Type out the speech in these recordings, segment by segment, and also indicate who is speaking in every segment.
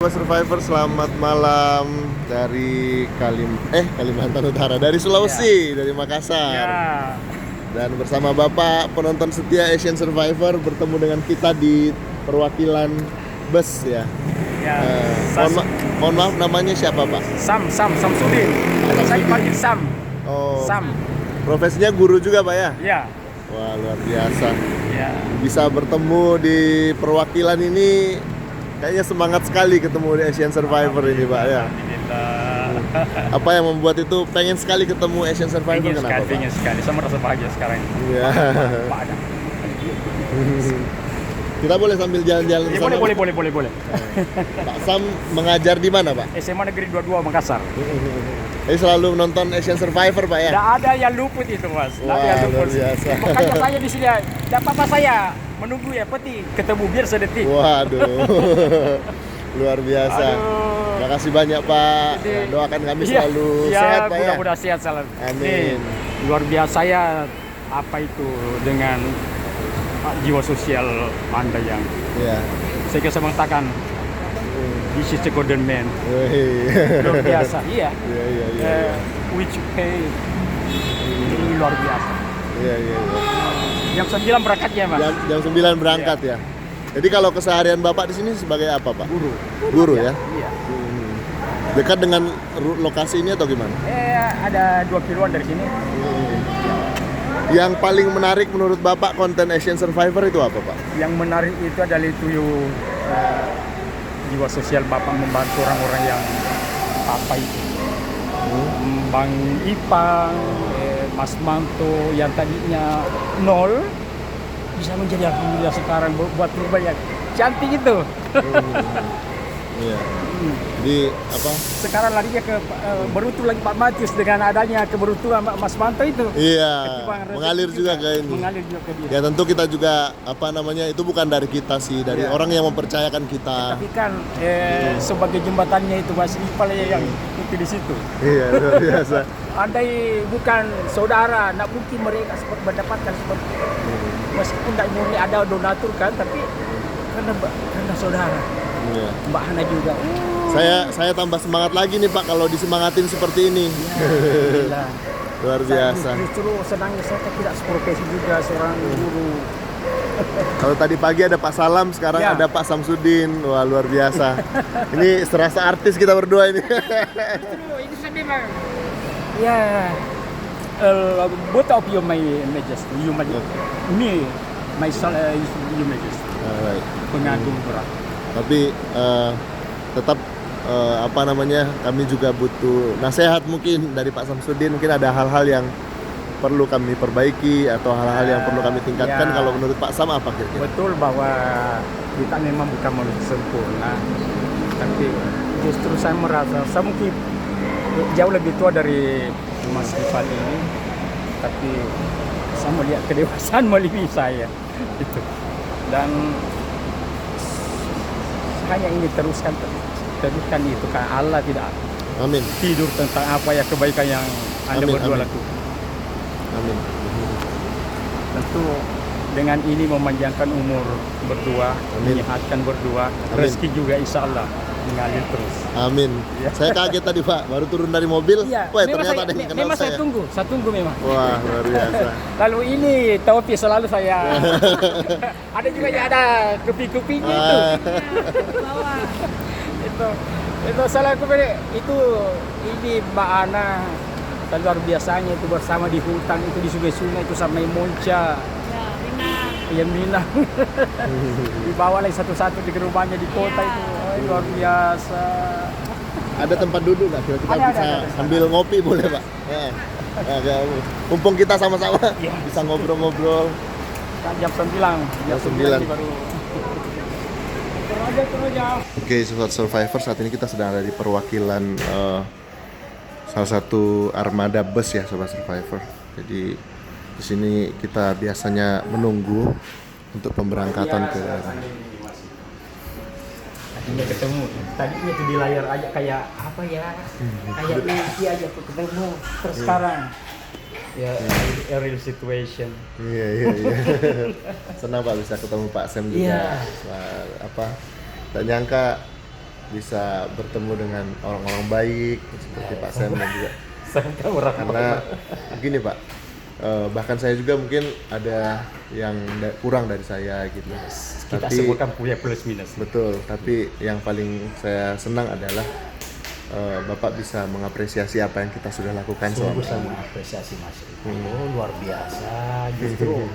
Speaker 1: Sobat Survivor, selamat malam dari Kalimantan Utara, dari Sulawesi, dari Makassar. Dan bersama Bapak penonton setia Asian Survivor bertemu dengan kita di perwakilan bus ya. Mohon maaf, namanya siapa Pak?
Speaker 2: Samsudin. Saya panggil Sam.
Speaker 1: Oh.
Speaker 2: Sam.
Speaker 1: Profesinya guru juga Pak ya?
Speaker 2: Ya.
Speaker 1: Wah, luar biasa.
Speaker 2: Ya.
Speaker 1: Bisa bertemu di perwakilan ini, kayaknya semangat sekali ketemu di Asian Survivor ini Pak ya. Apa yang membuat itu pengen sekali ketemu Asian Survivor? Kenapa Pak?
Speaker 2: Pengen sekali, saya merasa bahagia sekarang.
Speaker 1: Iya. Kita boleh sambil jalan-jalan
Speaker 2: Ya,
Speaker 1: sana?
Speaker 2: boleh.
Speaker 1: Pak Sam mengajar di mana Pak?
Speaker 2: SMA Negeri 22 Makassar.
Speaker 1: Jadi selalu nonton Asian Survivor Pak ya?
Speaker 2: Tidak ada yang luput itu Mas.
Speaker 1: Wah, luar biasa.
Speaker 2: Makanya saya di sini, tidak apa-apa saya menunggu ya, peti ketemu biar sedetik.
Speaker 1: Waduh, luar biasa. Terima kasih banyak Pak. Doakan kami selalu sehat Pak ya.
Speaker 2: Mudah-mudahan sehat selalu.
Speaker 1: Amin.
Speaker 2: Luar biasa ya, apa itu dengan jiwa sosial Anda yang saya bisa mengatakan this is the golden man. Luar biasa, iya. Which pay ini luar biasa.
Speaker 1: Iya.
Speaker 2: Jam 9 berangkat ya Mas?
Speaker 1: Jam 9 berangkat ya. Jadi kalau keseharian Bapak di sini sebagai apa Pak? Guru ya?
Speaker 2: Iya.
Speaker 1: Dekat dengan lokasi ini atau gimana?
Speaker 2: Ada 2 kiloan dari sini.
Speaker 1: Yang paling menarik menurut Bapak konten Asian Survivor itu apa Pak?
Speaker 2: Yang menarik itu adalah itu jiwa sosial Bapak membantu orang-orang yang apa itu. Bang Ipang, Mas Manto yang tadinya 0 bisa menjadi alhamdulillah sekarang buat pribadi yang cantik itu.
Speaker 1: Iya. Jadi apa?
Speaker 2: Sekarang larinya ke beruntung lagi Pak Matius dengan adanya keberuntungan Mas Manto itu.
Speaker 1: Iya. Mengalir juga ke ini.
Speaker 2: Mengalir juga ke dia.
Speaker 1: Ya tentu kita juga itu bukan dari kita sih, dari orang yang mempercayakan kita.
Speaker 2: Tapi kan sebagai jembatannya itu Mas Ipal yang itu di situ.
Speaker 1: Iya, luar biasa.
Speaker 2: Andai bukan saudara, nak mungkin mereka mendapatkan seperti itu. Meskipun tidak murni ada donatur kan, tapi karena saudara.
Speaker 1: Iya.
Speaker 2: Mbak Hana juga.
Speaker 1: Saya tambah semangat lagi nih Pak kalau disemangatin seperti ini.
Speaker 2: Ya,
Speaker 1: luar biasa.
Speaker 2: Justru senangnya saya tidak seprofesi juga seorang guru.
Speaker 1: Kalau tadi pagi ada Pak Salam, sekarang ada Pak Samsudin. Wah, luar biasa. Ini serasa artis kita berdua ini.
Speaker 2: Itu saya memang. Ya, both of you my majesty, me, myself, you majesty.
Speaker 1: Alright.
Speaker 2: Pengagum berat.
Speaker 1: Tapi tetap kami juga butuh nasihat mungkin dari Pak Samsudin. Mungkin ada hal-hal yang perlu kami perbaiki atau hal-hal yang perlu kami tingkatkan. Kalau menurut Pak Sam apa kira-kira?
Speaker 2: Betul bahwa kita memang bukan manusia sempurna, tapi justru saya merasa saya mungkin jauh lebih tua dari Mas Ivan ini, tapi saya melihat kedewasaan melebihi saya itu. Dan hanya ingin teruskan itu karena Allah tidak
Speaker 1: Amin.
Speaker 2: tidur tentang apa ya kebaikan yang Anda berdua lakukan.
Speaker 1: Amin.
Speaker 2: Tentu dengan ini memanjangkan umur berdua, menyehatkan berdua, rezeki juga insya Allah mengalir terus.
Speaker 1: Amin. Ya. Saya kaget tadi Pak, baru turun dari mobil.
Speaker 2: Ya,
Speaker 1: wah ternyata ada yang kenal
Speaker 2: memang
Speaker 1: saya.
Speaker 2: Saya tunggu memang.
Speaker 1: Wah, luar biasa.
Speaker 2: Lalu ini topi selalu saya. Ada juga yang ada kupi-kupinya itu. Itu salah itu ini Mbak Ana luar biasanya itu bersama di hutan itu di sungai-sungai itu sama Monca. Ya Minang. Dibawa lagi satu-satu di rumahnya di kota itu. Luar biasa.
Speaker 1: Ada tempat duduk nggak? Kita bisa sambil ngopi boleh Pak? Mumpung kita sama-sama bisa ngobrol-ngobrol.
Speaker 2: Jam 9. Jam 9 baru.
Speaker 1: Oke, Sobat Survivor, saat ini kita sedang ada di perwakilan salah satu armada bus ya Sobat Survivor. Jadi di sini kita biasanya menunggu untuk pemberangkatan ke
Speaker 2: Ini ketemu tadinya tuh di layar aja kayak apa ya, kayak mimpi aja tuh ketemu terus sekarang ya a real situation.
Speaker 1: Iya. Senang Pak bisa ketemu Pak Sam juga. Tak nyangka bisa bertemu dengan orang-orang baik seperti Pak Sam dan juga karena gini Pak, bahkan saya juga mungkin ada yang kurang dari saya gitu.
Speaker 2: Kita
Speaker 1: tapi,
Speaker 2: semua kan punya plus minus.
Speaker 1: Betul, tapi yang paling saya senang adalah Bapak bisa mengapresiasi apa yang kita sudah lakukan selama ini.
Speaker 3: Saya mengapresiasi Mas Riko, luar biasa justru.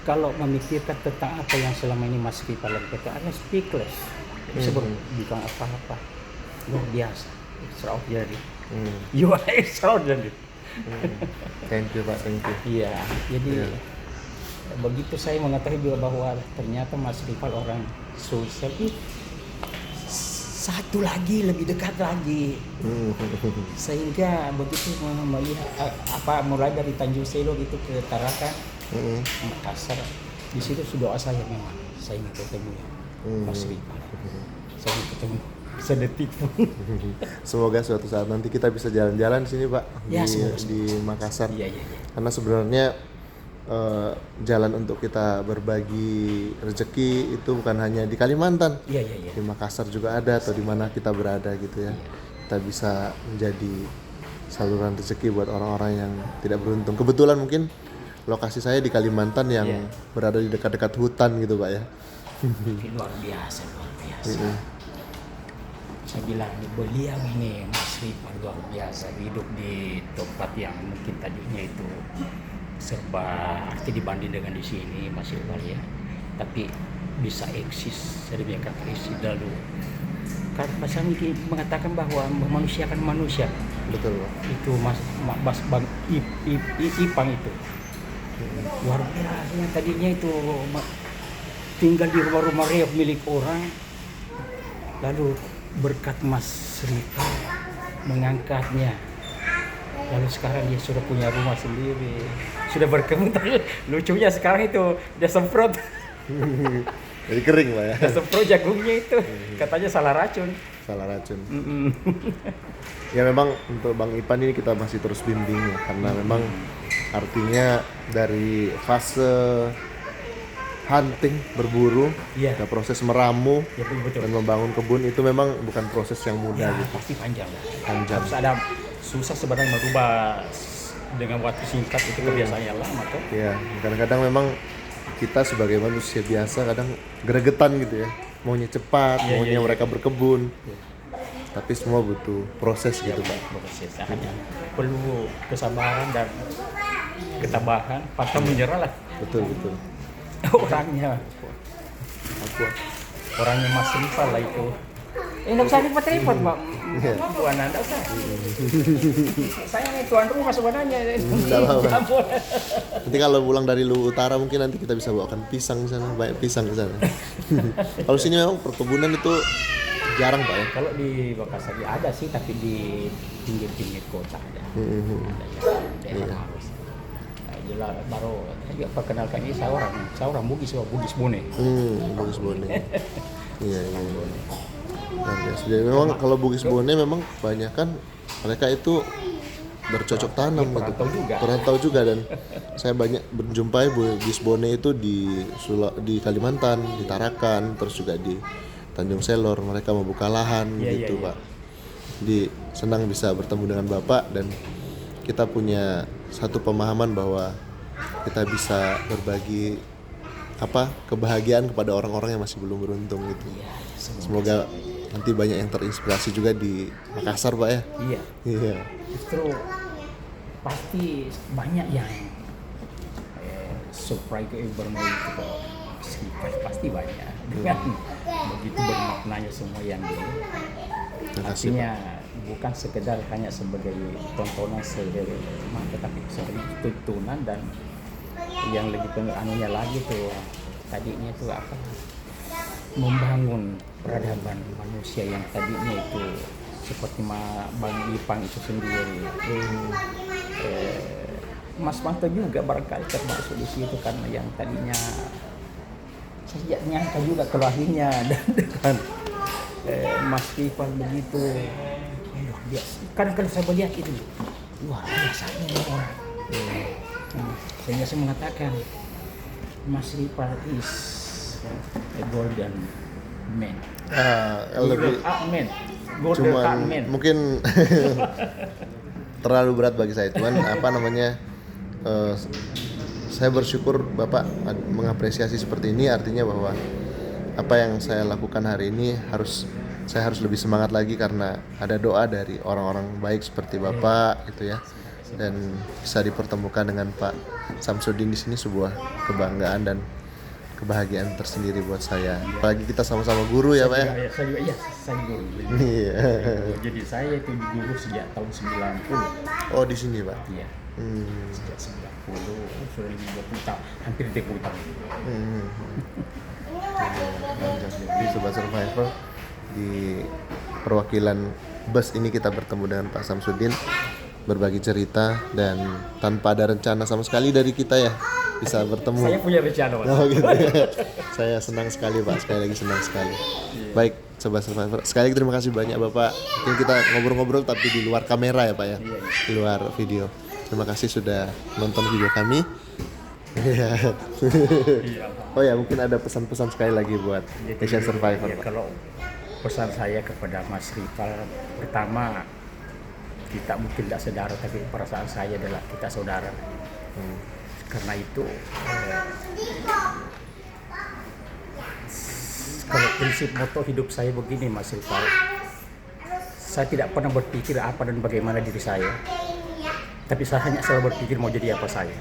Speaker 3: Kalau memikirkan tentang apa yang selama ini Mas Riko lakukan, anda speechless, bisa berbicara apa-apa, luar biasa, extraordinary. You are extraordinary.
Speaker 1: Thank you Pak, thank you.
Speaker 3: Iya, jadi begitu saya mengetahui juga bahwa ternyata Mas Riko orang sosial, satu lagi lebih dekat lagi, sehingga begitu melihat mulai dari Tanjung Selor itu ke Tarakan, Makassar, di situ sudah saya memang saya ingin ketemu Mas Riko, saya ingin ketemu sedetik pun.
Speaker 1: Semoga suatu saat nanti kita bisa jalan-jalan di sini Pak,
Speaker 3: ya,
Speaker 1: di Makassar.
Speaker 3: Iya.
Speaker 1: Karena sebenarnya jalan untuk kita berbagi rezeki itu bukan hanya di Kalimantan, di Makassar juga ada, atau di mana kita berada gitu ya. Kita bisa menjadi saluran rezeki buat orang-orang yang tidak beruntung. Kebetulan mungkin lokasi saya di Kalimantan yang berada di dekat-dekat hutan gitu Pak ya.
Speaker 3: Luar biasa. Saya bilang beliau ini Mas Riko luar biasa, hidup di tempat yang mungkin tadinya itu serba arti dibanding dengan di sini masih ya, tapi bisa eksis sedemikian eksis lalu. Karena Mas Riko mengatakan bahwa manusia kan manusia.
Speaker 1: Betul Pak.
Speaker 3: Itu Mas Bang Ipang itu luar biasa, yang tadinya itu tinggal di rumah-rumah reok milik orang, lalu berkat Mas Riko mengangkatnya, lalu sekarang dia sudah punya rumah sendiri, sudah berkebun. Lucunya sekarang itu dia semprot
Speaker 1: jadi kering Pak ya.
Speaker 3: dia semprot jagungnya itu, katanya salah racun.
Speaker 1: Ya memang untuk Bang Ipan ini kita masih terus bimbing ya, karena memang artinya dari fase hunting, berburu, ke proses meramu, dan membangun kebun itu memang bukan proses yang mudah gitu.
Speaker 3: Pasti panjang.
Speaker 1: Harus
Speaker 3: ada susah sebenarnya merubah dengan waktu singkat, itu kebiasaan yang lama tuh.
Speaker 1: Iya, kadang-kadang memang kita sebagai manusia biasa kadang gregetan gitu ya, maunya cepat, maunya mereka berkebun. Tapi semua butuh proses gitu Pak.
Speaker 3: Proses, hanya perlu kesabaran dan ketabahan, pantang menyerah lah.
Speaker 1: Betul.
Speaker 3: Orangnya Mas Riko lah itu. Nggak usah repot-repot Pak. Bukan Anda usah. Saya nih tuan rumah sebenarnya.
Speaker 1: Nanti kalau pulang dari Luwu Utara mungkin nanti kita bisa bawakan pisang di sana, banyak pisang di sana. Kalau sini memang perkebunan itu jarang Pak ya.
Speaker 3: Kalau di Makassar ada sih, tapi di pinggir-pinggir kota ada. Daerah harus. Jelas baru juga perkenalkan ini saya orang Bugis Bone.
Speaker 1: Bugis Bone. Iya. Jadi memang kalau Bugis Bone memang kebanyakan mereka itu bercocok tanam gitu. Perantau juga, dan saya banyak menjumpai Bugis Bone itu di Kalimantan, di Tarakan, terus juga di Tanjung Selor. Mereka membuka lahan gitu Pak. Jadi senang bisa bertemu dengan Bapak, dan kita punya satu pemahaman bahwa kita bisa berbagi kebahagiaan kepada orang-orang yang masih belum beruntung gitu. Semoga nanti banyak yang terinspirasi juga di Makassar Pak ya. Iya.
Speaker 3: Justru pasti banyak yang surprise ke Ibermo itu kok. Pasti banyak. Dengan begitu bermaknanya semua yang artinya bukan sekedar hanya sebagai tontonan tetapi sebagai tuntunan, dan yang lebih anunya lagi tuh tadinya tuh membangun peradaban manusia yang tadinya itu seperti Bang Ipang itu sendiri. Mas Manto juga barangkali termasuk di situ, karena yang tadinya saya nyangka juga kelahinya dan Mas Ipang begitu. Kadang-kadang saya melihat itu luar biasa orang. Sehingga saya mengatakan Mas Riko is a golden men.
Speaker 1: Lebih
Speaker 3: men. Golden
Speaker 1: cuman
Speaker 3: men.
Speaker 1: mungkin terlalu berat bagi saya, cuman apa namanya, saya bersyukur Bapak mengapresiasi seperti ini, artinya bahwa apa yang saya lakukan hari ini saya harus lebih semangat lagi karena ada doa dari orang-orang baik seperti Bapak gitu ya, dan bisa dipertemukan dengan Pak Samsudin di sini sebuah kebanggaan dan kebahagiaan tersendiri buat saya. Apalagi kita sama-sama guru ya Pak ya.
Speaker 3: Saya guru.
Speaker 1: Iya.
Speaker 3: Jadi saya itu di guru sejak tahun 90.
Speaker 1: Oh di sini Pak.
Speaker 3: Iya. Sejak 90 sudah lebih 20 tahun, hampir 30 tahun.
Speaker 1: Di Sobat Survivor, di perwakilan bus ini kita bertemu dengan Pak Samsudin, berbagi cerita, dan tanpa ada rencana sama sekali dari kita ya bisa bertemu.
Speaker 3: Saya punya rencana Pak.
Speaker 1: Oh gitu ya. Saya senang sekali Pak, sekali lagi senang sekali. Baik Sobat Survivor, sekali lagi terima kasih banyak Bapak. Mungkin kita ngobrol-ngobrol tapi di luar kamera ya Pak ya, di luar video. Terima kasih sudah nonton video kami. Oh ya, mungkin ada pesan-pesan sekali lagi buat Asian Survivor.
Speaker 3: Ya, kalau pesan saya kepada Mas Rival, pertama, kita mungkin tidak saudara, tapi perasaan saya adalah kita saudara. Karena itu, kalau prinsip moto hidup saya begini Mas Rival, saya tidak pernah berpikir apa dan bagaimana diri saya, tapi saya hanya selalu berpikir mau jadi apa saya.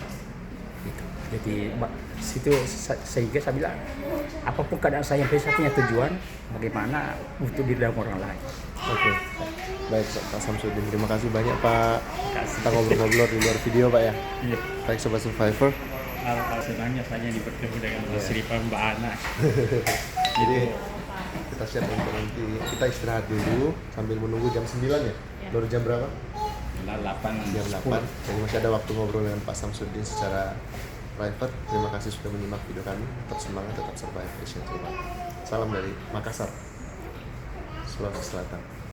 Speaker 3: Jadi situ sehingga saya bilang apapun keadaan saya punya tujuan bagaimana untuk diri dalam orang lain.
Speaker 1: Oke. Baik Pak Samsudin, terima kasih banyak Pak. Kita ngobrol-ngobrol di luar video Pak ya.
Speaker 2: Iya.
Speaker 1: Baik Sobat Survivor.
Speaker 2: Senangnya saya bertemu dengan Mas Rival, Mbak Ana.
Speaker 1: Jadi kita siap untuk nanti kita istirahat dulu sambil menunggu jam 9 ya. Baru jam berapa? Jam 8. Jadi masih ada waktu ngobrol dengan Pak Samsudin secara private. Terima kasih sudah menyimak video kami. Tetap semangat, tetap survive, Asian Survivor. Salam dari Makassar, Sulawesi Selatan.